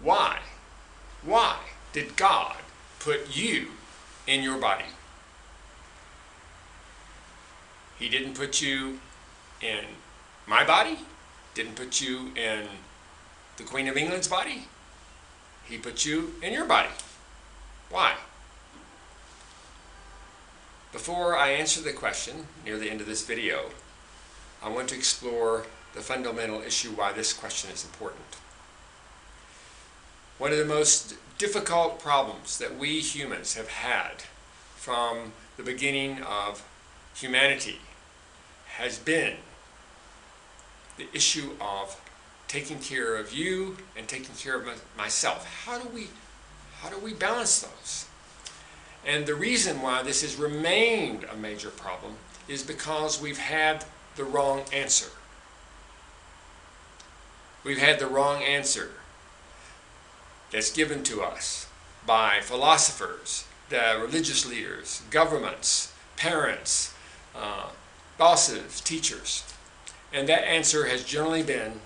Why? Why did God put you in your body? He didn't put you in my body, didn't put you in the Queen of England's body. He put you in your body. Why? Before I answer the question near the end of this video, I want to explore the fundamental issue why this question is important. One of the most difficult problems that we humans have had from the beginning of humanity has been the issue of taking care of you and taking care of myself. How do we balance those? And the reason why this has remained a major problem is because we've had the wrong answer. We've had the wrong answer that's given to us by philosophers, the religious leaders, governments, parents, bosses, teachers. And that answer has generally been,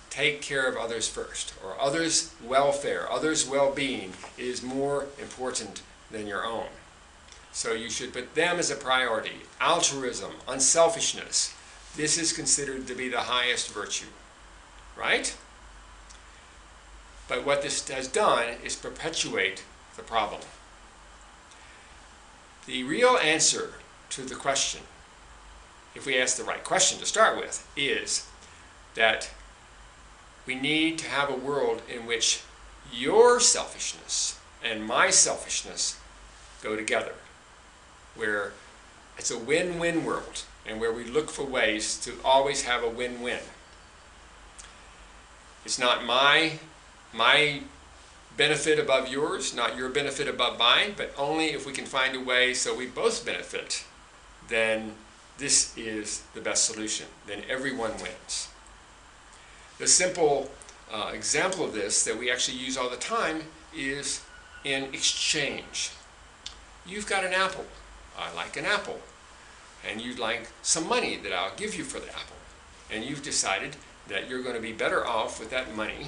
take care of others first, or others' welfare, others' well-being is more important than your own. So you should put them as a priority. Altruism, unselfishness, this is considered to be the highest virtue, right? But what this has done is perpetuate the problem. The real answer to the question, if we ask the right question to start with, is that we need to have a world in which your selfishness and my selfishness go together, where it's a win-win world and where we look for ways to always have a win-win. It's not my benefit above yours, not your benefit above mine, but only if we can find a way so we both benefit, then this is the best solution. Then everyone wins. The simple example of this that we actually use all the time is in exchange. You've got an apple. I like an apple. And you'd like some money that I'll give you for the apple. And you've decided that you're going to be better off with that money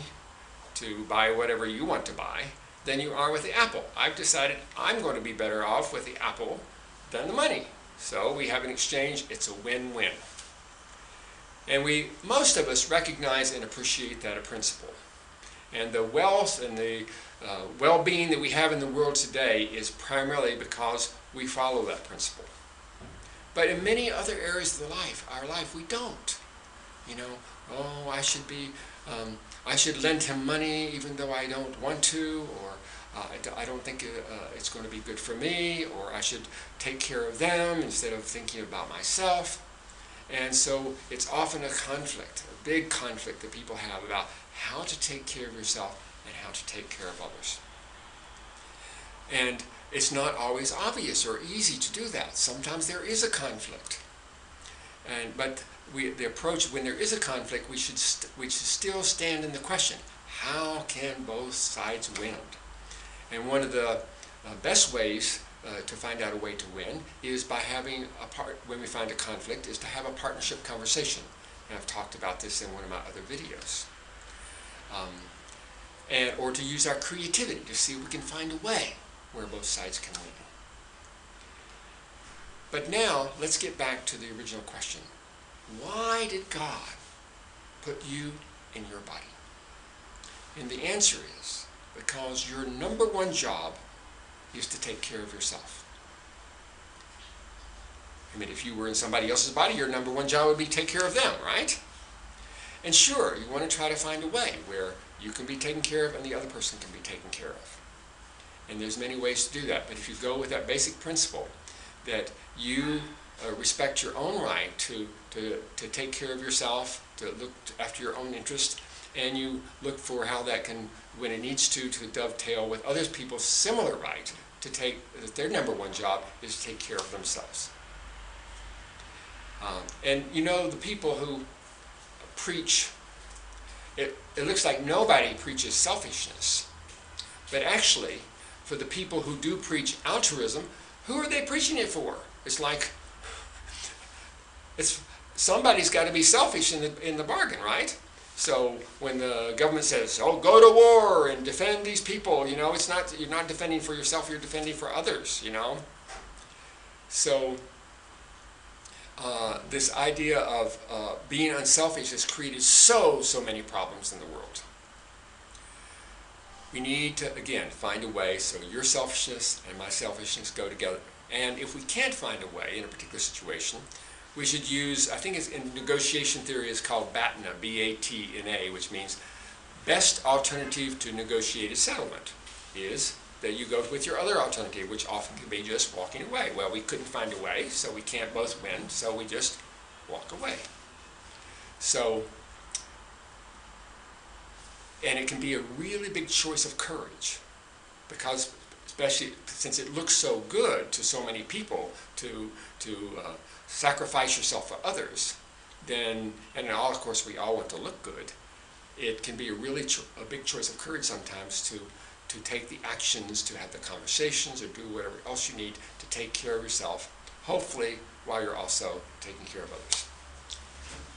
to buy whatever you want to buy than you are with the apple. I've decided I'm going to be better off with the apple than the money. So we have an exchange. It's a win-win. And most of us recognize and appreciate that a principle. And the wealth and the well-being that we have in the world today is primarily because we follow that principle. But in many other areas of our life, we don't. You know, oh, I should lend him money even though I don't want to, or I don't think it's going to be good for me, or I should take care of them instead of thinking about myself. And so it's often a conflict, a big conflict that people have about how to take care of yourself and how to take care of others. And it's not always obvious or easy to do that. Sometimes there is a conflict. But the approach, when there is a conflict, we should still stand in the question, how can both sides win? And one of the best ways to find out a way to win is by having when we find a conflict, is to have a partnership conversation. And I've talked about this in one of my other videos. Or to use our creativity to see if we can find a way where both sides can win. But now, let's get back to the original question. Why did God put you in your body? And the answer is because your number one job is to take care of yourself. I mean, if you were in somebody else's body, your number one job would be to take care of them, right? And sure, you want to try to find a way where you can be taken care of and the other person can be taken care of. And there's many ways to do that. But if you go with that basic principle that you respect your own right to take care of yourself, to look after your own interest, and you look for how that can, when it needs to dovetail with other people's similar right to their number one job is to take care of themselves. And you know, the people who preach, it looks like nobody preaches selfishness, but actually, for the people who do preach altruism, who are they preaching it for? It's like, somebody's got to be selfish in the bargain, right? So when the government says, "Oh, go to war and defend these people," you know, you're not defending for yourself, you're defending for others, you know. So this idea of being unselfish has created so many problems in the world. We need to, again, find a way so your selfishness and my selfishness go together. And if we can't find a way in a particular situation, we should use, I think it's in negotiation theory, is called BATNA, B-A-T-N-A, which means best alternative to negotiated settlement is that you go with your other alternative, which often can be just walking away. Well, we couldn't find a way, so we can't both win, so we just walk away. So, and it can be a really big choice of courage, because especially since it looks so good to so many people to sacrifice yourself for others, then, and of course we all want to look good, it can be a really a big choice of courage sometimes to take the actions, to have the conversations, or do whatever else you need to take care of yourself, hopefully while you're also taking care of others.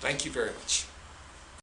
Thank you very much.